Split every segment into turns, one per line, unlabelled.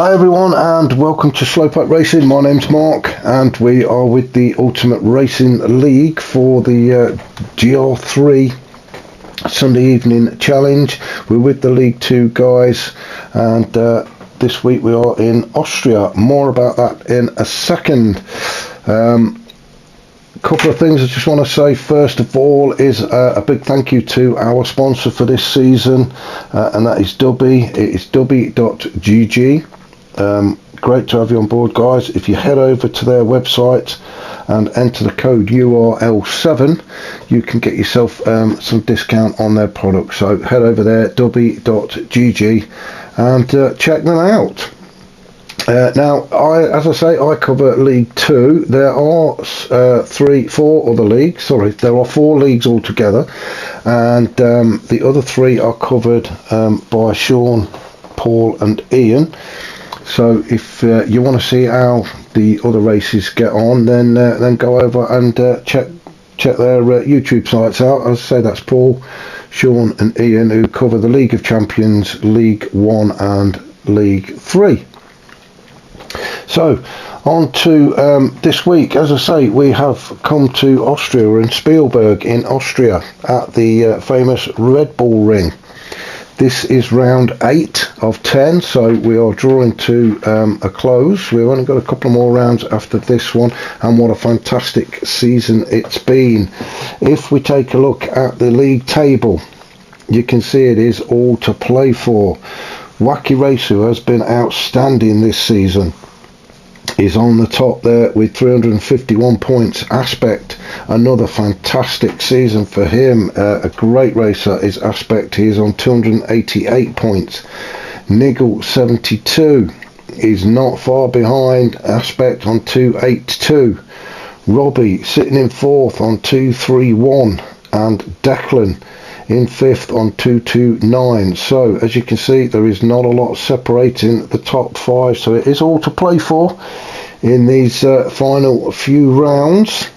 Hi everyone and welcome to Slowpoke Racing. My name's Mark and we are with the Ultimate Racing League for the GR3 Sunday Evening Challenge. We're with the League 2 guys and this week we are in Austria. More about that in a second. Couple of things I just want to say first of all is a big thank you to our sponsor for this season and that is Dubby. It is dubby.gg. Great to have you on board, guys. If you head over to their website and enter the code URL7 you can get yourself some discount on their products, so head over there, dubby.gg, and check them out. Now, as I say, I cover League 2. There are there are 4 leagues altogether, and the other 3 are covered by Sean, Paul and Ian. So if you want to see how the other races get on, then go over and check their YouTube sites out. As I say, that's Paul, Sean and Ian, who cover the League of Champions, League 1 and League 3. So on to this week. As I say, we have come to Austria. We're in Spielberg in Austria at the famous Red Bull Ring. This is round 8 of 10, so we are drawing to a close. We've only got a couple more rounds after this one, and what a fantastic season it's been. If we take a look at the league table, you can see it is all to play for. Wacky Racer, who has been outstanding this season, is on the top there with 351 points. Aspect, another fantastic season for him. A great racer is Aspect. He is on 288 points. Niggle 72 is not far behind Aspect on 282. Robbie sitting in 4th on 231, and Declan in 5th on 229. So as you can see, there is not a lot separating the top 5, so it is all to play for in these final few rounds.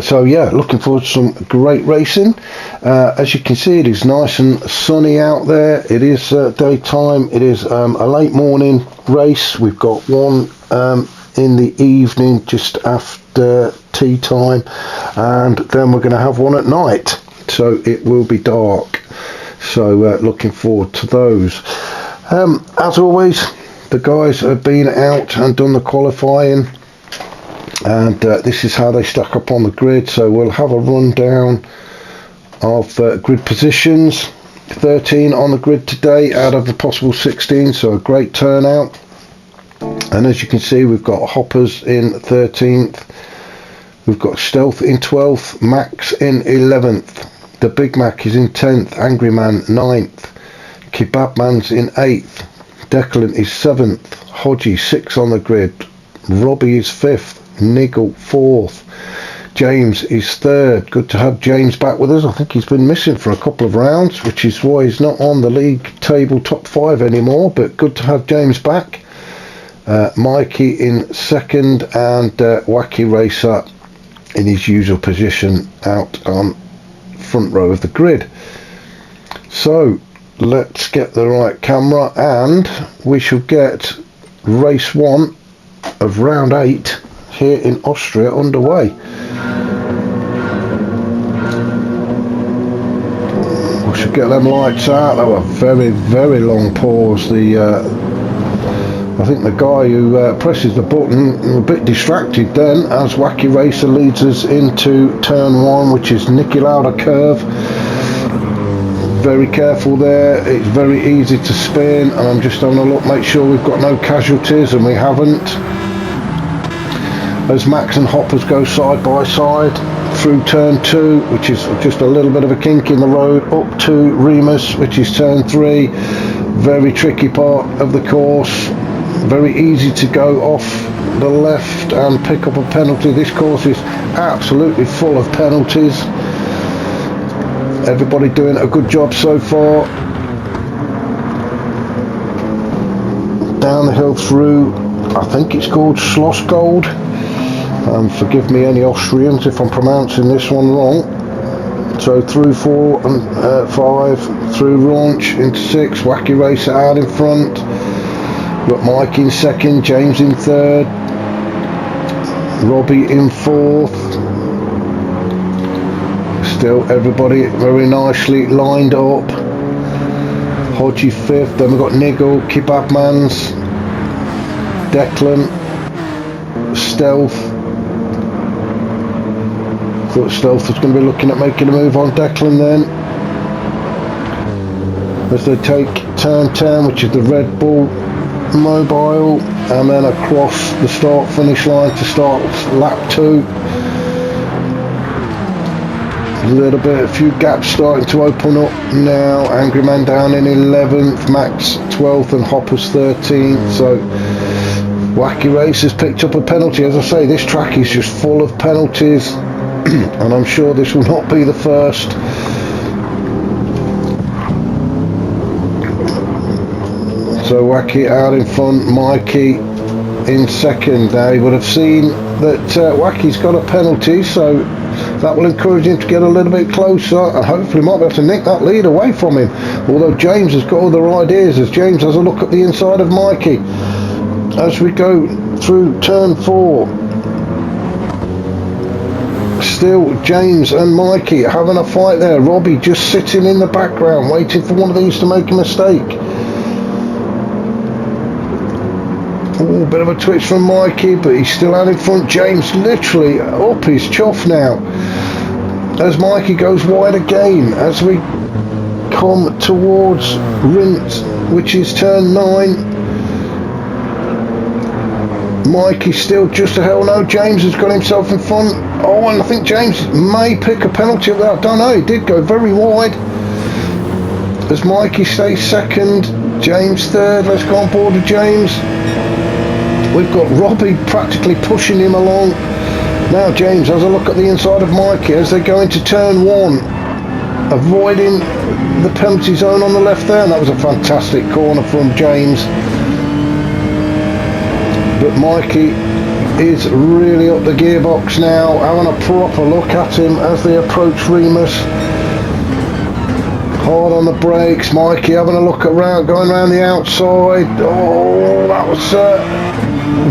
So yeah, looking forward to some great racing. As you can see, it is nice and sunny out there. It is daytime. It is a late morning race. We've got one in the evening just after tea time, and then we're going to have one at night, so it will be dark. So looking forward to those. As always, the guys have been out and done the qualifying, and this is how they stack up on the grid. So we'll have a rundown of grid positions. 13 on the grid today out of the possible 16, so a great turnout. And as you can see, we've got Hoppers in 13th, we've got Stealth in 12th, Max in 11th, the Big Mac is in 10th, Angry Man 9th, Kebab Man's in 8th, Declan is 7th, Hodgie 6th on the grid, Robbie is 5th, Niggle 4th, James is 3rd. Good to have James back with us. I think he's been missing for a couple of rounds, which is why he's not on the league table top 5 anymore, but good to have James back. Mikey in 2nd, and Wacky Racer in his usual position out on front row of the grid. So let's get the right camera and we shall get race 1 of round 8 here in Austria underway. We should get them lights out. That was a very long pause. I think the guy who presses the button was a bit distracted then, as Wacky Racer leads us into turn 1, which is Nicky Lauda curve. Very careful there, it's very easy to spin, and I'm just having a look, make sure we've got no casualties, and we haven't. As Max and Hoppers go side by side through turn 2, which is just a little bit of a kink in the road, up to Remus, which is turn 3. Very tricky part of the course. Very easy to go off the left and pick up a penalty. This course is absolutely full of penalties. Everybody doing a good job so far. Down the hill through, I think it's called Schlossgold. Forgive me any Austrians if I'm pronouncing this one wrong. So through 4 and 5, through Raunch into 6, Wacky Racer out in front. Got Mike in second, James in third, Robbie in fourth. Still everybody very nicely lined up. Hodgie fifth, then we've got Nigel, Kebabmans, Declan, Stealth. Thought Stealth was going to be looking at making a move on Declan then. As they take turn 10, which is the Red Bull Mobile, and then across the start finish line to start lap 2. A few gaps starting to open up now. Angry Man down in 11th, Max 12th and Hoppers 13th. So Wacky Race has picked up a penalty. As I say, this track is just full of penalties and I'm sure this will not be the first. So Wacky out in front, Mikey in second. Now you would have seen that Wacky's got a penalty, so that will encourage him to get a little bit closer and hopefully might be able to nick that lead away from him. Although James has got other ideas, as James has a look at the inside of Mikey as we go through turn 4. Still James and Mikey having a fight there. Robbie just sitting in the background waiting for one of these to make a mistake. Oh, bit of a twitch from Mikey, but he's still out in front. James literally up his chuff now as Mikey goes wide again as we come towards Rint, which is turn 9. Mikey's still just a hell no. James has got himself in front. Oh, and I think James may pick a penalty up there. I don't know, he did go very wide as Mikey stays second, James third. Let's go on board with James. We've got Robbie practically pushing him along. Now James has a look at the inside of Mikey as they go into turn 1, avoiding the penalty zone on the left there, and that was a fantastic corner from James. But Mikey is really up the gearbox now, having a proper look at him as they approach Remus. Hard on the brakes, Mikey having a look around, going around the outside. Oh, that was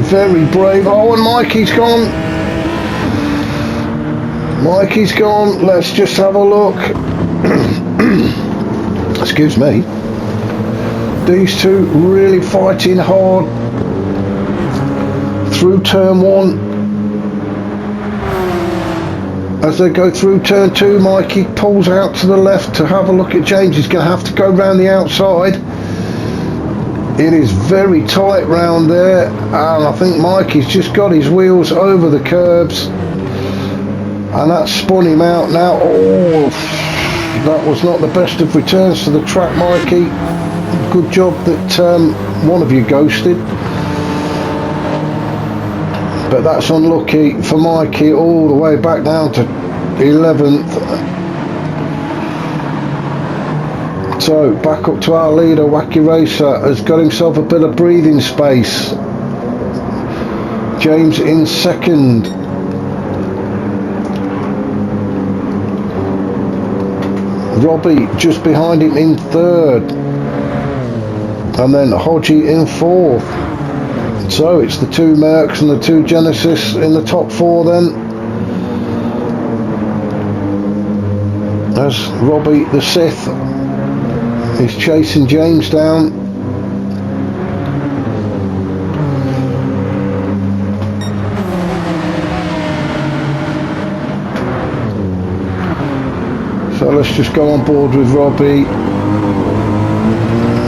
very brave. Oh, and Mikey's gone. Mikey's gone. Let's just have a look. Excuse me. These two really fighting hard through turn 1. As they go through turn 2, Mikey pulls out to the left to have a look at James. He's going to have to go round the outside. It is very tight round there, and I think Mikey's just got his wheels over the curbs, and that spun him out now. Oh, that was not the best of returns to the track, Mikey. Good job that one of you ghosted. But that's unlucky for Mikey, all the way back down to 11th. So back up to our leader, Wacky Racer has got himself a bit of breathing space. James in second. Robbie just behind him in third. And then Hodgie in fourth. So it's the 2 Mercs and the 2 Genesis in the top 4 then. As Robbie the Sith is chasing James down. So let's just go on board with Robbie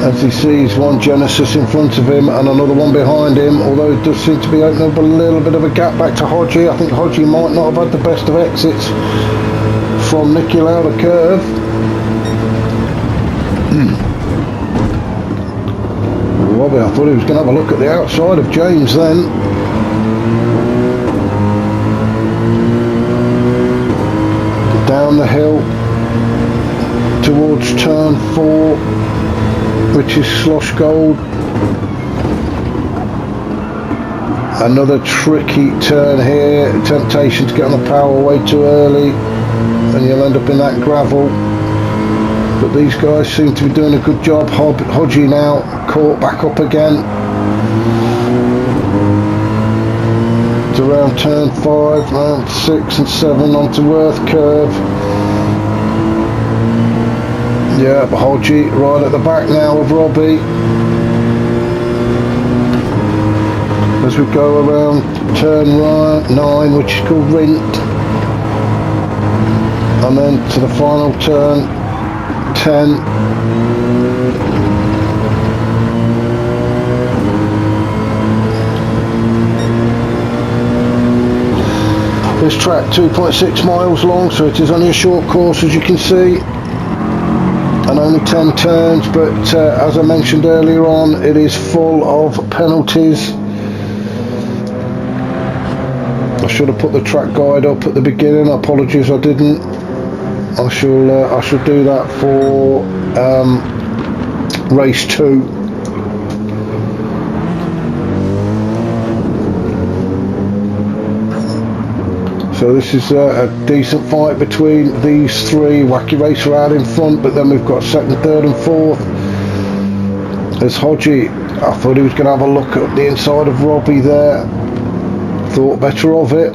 as he sees one Genesis in front of him and another one behind him, although it does seem to be opening up a little bit of a gap back to Hodgie. I think Hodgie might not have had the best of exits from Nicky Lauda curve. Robbie, I thought he was going to have a look at the outside of James then. Down the hill towards turn 4, which is Slosh Gold. Another tricky turn here. Temptation to get on the power way too early and you'll end up in that gravel. But these guys seem to be doing a good job. Hodgie now caught back up again. to around turn 5, round 6 and 7 onto Earth curve. Yeah, Hodgie right at the back now of Robbie. As we go around turn 9, which is called Rint, and then to the final turn 10. This track 2.6 miles long, so it is only a short course as you can see, and only 10 turns, but as I mentioned earlier on, it is full of penalties. I should have put the track guide up at the beginning, apologies I didn't. I shall do that for race 2. So this is a decent fight between these three. Wacky Racer out in front, but then we've got second, third and fourth. As Hodgie, I thought he was going to have a look at the inside of Robbie there. Thought better of it.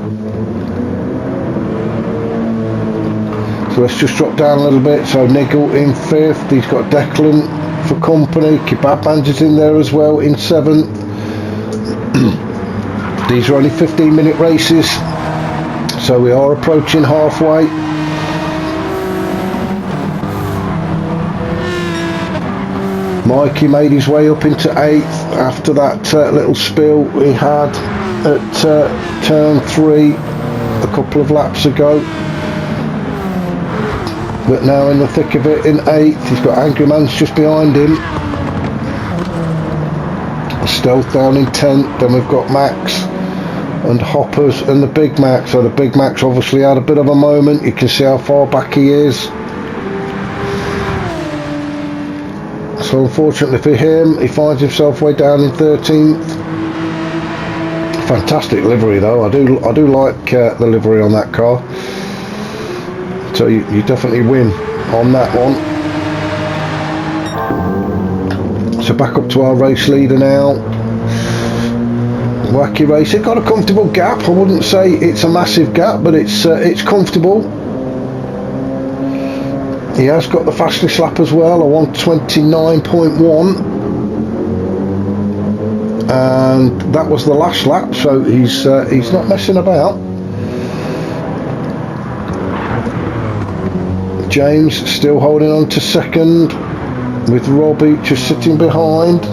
So let's just drop down a little bit. So Niggle in 5th. He's got Declan for company. Kebab Bands is in there as well in 7th. These are only 15-minute races, so we are approaching halfway. Mikey made his way up into 8th after that little spill we had at turn 3 a couple of laps ago. But now in the thick of it in 8th, he's got Angry Man's just behind him. Stealth down in 10th, then we've got Max and Hoppers and the Big Mac. So the Big Mac's obviously had a bit of a moment. You can see how far back he is. So unfortunately for him, he finds himself way down in 13th. Fantastic livery though. I do like the livery on that car. So you definitely win on that one. So back up to our race leader now. Wacky Racer got a comfortable gap. I wouldn't say it's a massive gap, but it's comfortable. He has got the fastest lap as well, a 1:29.1, and that was the last lap. So he's not messing about. James still holding on to second, with Robbie just sitting behind.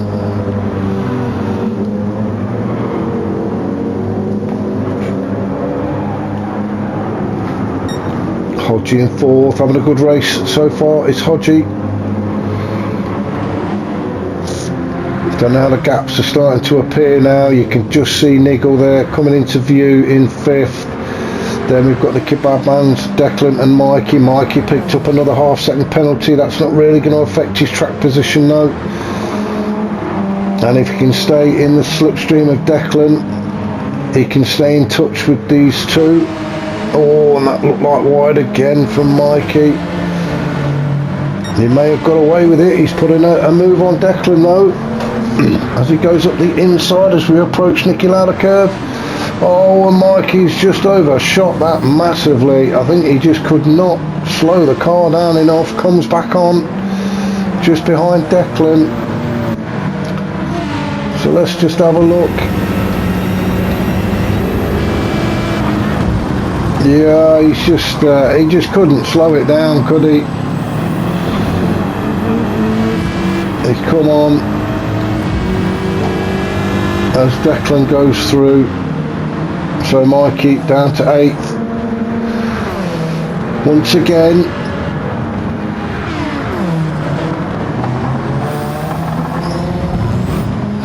Hodgie in 4th, having a good race so far. It's Hodgie. So now the gaps are starting to appear now. You can just see Niggle there coming into view in 5th. Then we've got the Kebab Bands, Declan and Mikey. Mikey picked up another half-second penalty. That's not really going to affect his track position though. And if he can stay in the slipstream of Declan, he can stay in touch with these two. Oh, and that looked like wide again from Mikey. He may have got away with it. He's putting a move on Declan though. As he goes up the inside as we approach Nicky Lauda curve. Oh, and Mikey's just overshot that massively. I think he just could not slow the car down enough. Comes back on just behind Declan. So let's just have a look. Yeah, he just couldn't slow it down, could he? He's come on as Declan goes through. So Mikey down to 8th once again.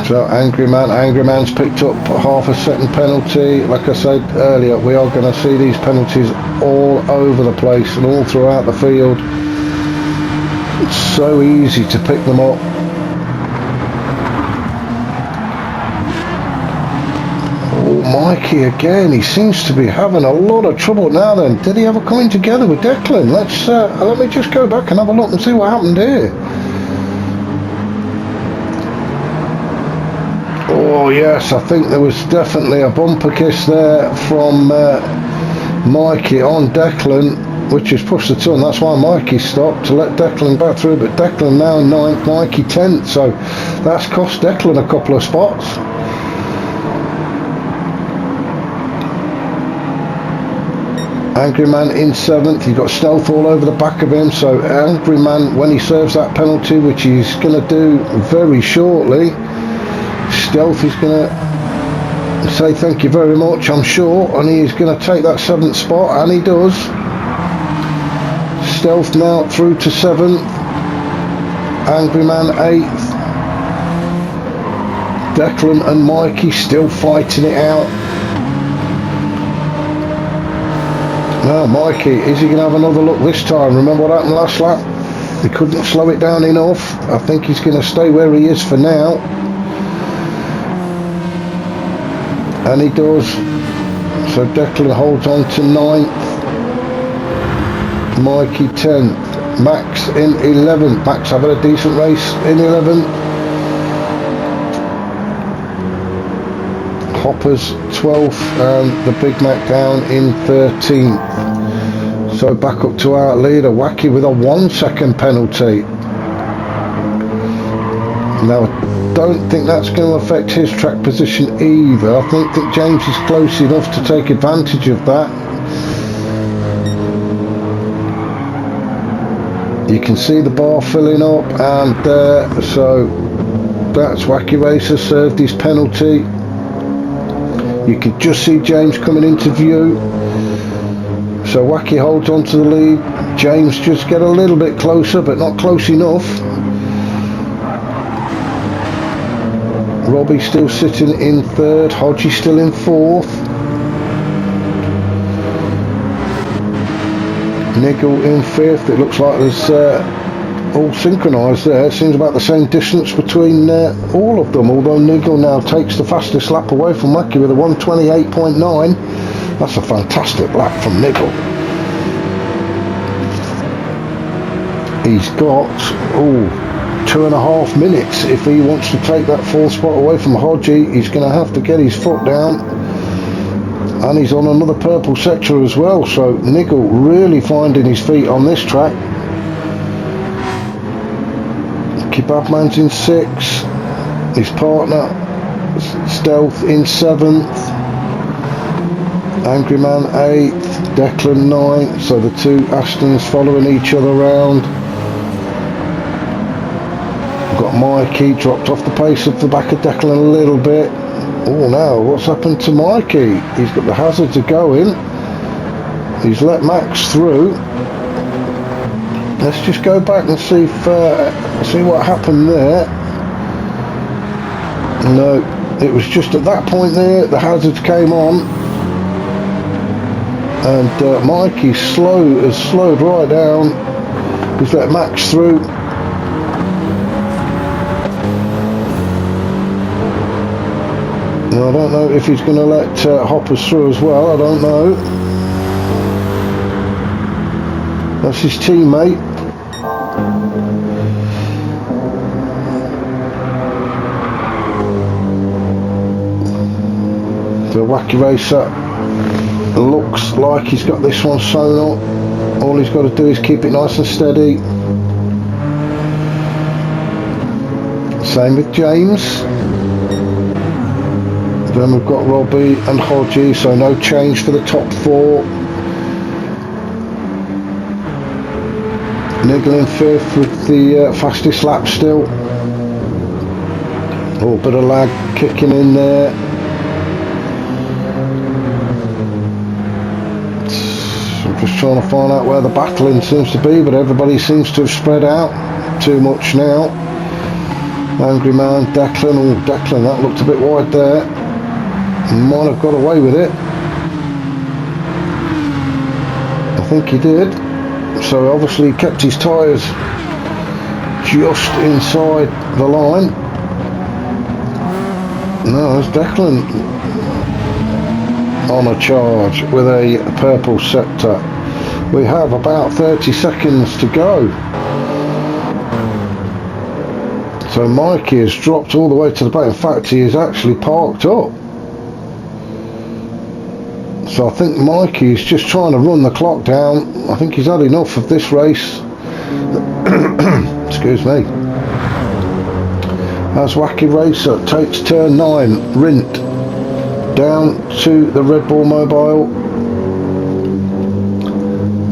So Angry Man's picked up half a second penalty. Like I said earlier, we are going to see these penalties all over the place and all throughout the field. It's so easy to pick them up. Mikey again, he seems to be having a lot of trouble now then. Did he ever come in together with Declan? Let me just go back and have a look and see what happened here. Oh, Oh yes, I think there was definitely a bumper kiss there from Mikey on Declan, which has pushed the ton. That's why Mikey stopped, to let Declan back through, but Declan now 9th, Mikey 10th, so that's cost Declan a couple of spots. Angry Man in 7th, you've got Stealth all over the back of him, so Angry Man, when he serves that penalty, which he's going to do very shortly, Stealth is going to say thank you very much, I'm sure, and he's going to take that 7th spot, and he does. Stealth now through to 7th, Angry Man 8th, Declan and Mikey still fighting it out. Now Mikey, is he going to have another look this time? Remember what happened last lap? He couldn't slow it down enough. I think he's going to stay where he is for now. And he does. So Declan holds on to 9th. Mikey 10th. Max in 11th. Max having a decent race in 11th. Hoppers 12th and the Big Mac down in 13th. So back up to our leader, Wacky, with a 1 second penalty. Now I don't think that's going to affect his track position either. I think that James is close enough to take advantage of that. You can see the bar filling up, and so that's Wacky Racer served his penalty. You can just see James coming into view. So Wacky holds on to the lead. James just get a little bit closer, but not close enough. Robbie still sitting in 3rd. Hodgie still in 4th. Niggle in 5th. It looks like there's all synchronised there. It seems about the same distance between all of them, although Niggle now takes the fastest lap away from Wacky with a 1:28.9. That's a fantastic lap from Niggle. He's got 2.5 minutes if he wants to take that 4th spot away from Hodgie. He's going to have to get his foot down, and he's on another purple sector as well, so Niggle really finding his feet on this track. Kebabman's in 6th, his partner Stealth in 7th, Angry Man 8th, Declan 9th, so the two Astons following each other around. We've got Mikey dropped off the pace of the back of Declan a little bit. Oh no, what's happened to Mikey? He's got the hazards of going. He's let Max through. Let's just go back and see what happened there. No, it was just at that point there the hazards came on, and Mikey has slowed right down. He's let Max through. Now, I don't know if he's going to let Hoppers through as well. I don't know. That's his teammate. The Wacky Racer looks like he's got this one sewn up. All he's got to do is keep it nice and steady. Same with James. Then we've got Robbie and Hodgie, so no change for the top 4. Niggle in 5th with the fastest lap still. A little bit of lag kicking in there. I'm just trying to find out where the battling seems to be, but everybody seems to have spread out too much now. Angry Man, Declan. Oh, Declan, that looked a bit wide there. Might have got away with it. I think he did. So obviously he kept his tyres just inside the line. No, it's Declan on a charge with a purple sector. We have about 30 seconds to go. So So Mikey has dropped all the way to the back. In fact, he is actually parked up. So I think Mikey is just trying to run the clock down. I think he's had enough of this race. Excuse me. As Wacky Racer takes turn 9, Rint down to the Red Bull Mobile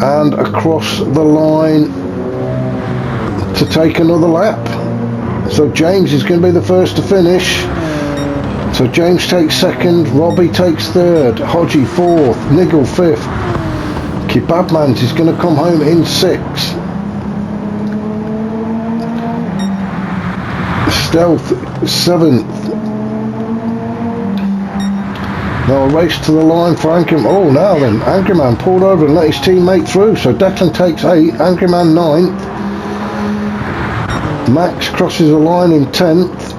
and across the line to take another lap. So James is going to be the first to finish. So James takes second, Robbie takes third, Hodgie fourth, Niggle fifth, Kebabmans is going to come home in sixth, Stealth seventh. Now a race to the line for Angryman. Oh, now then, Angryman pulled over and let his teammate through. So Declan takes 8, Angryman 9th. Max crosses the line in 10th.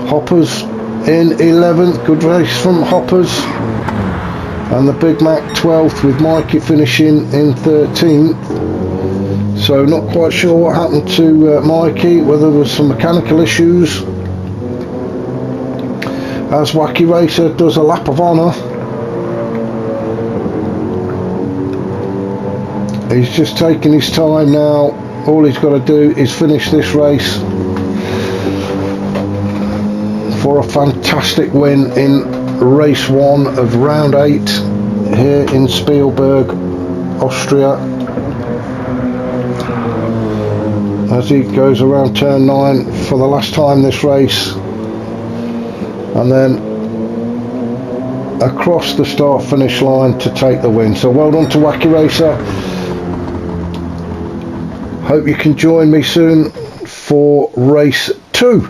Hoppers in 11th. Good race from Hoppers. And the Big Mac 12th with Mikey finishing in 13th. So not quite sure what happened to Mikey, whether there was some mechanical issues. As Wacky Racer does a lap of honour. He's just taking his time now. All he's got to do is finish this race for a fantastic win in race 1 of round 8 here in Spielberg, Austria. As he goes around turn 9 for the last time this race, and then across the start finish line to take the win. So well done to Wacky Racer. Hope you can join me soon for race 2.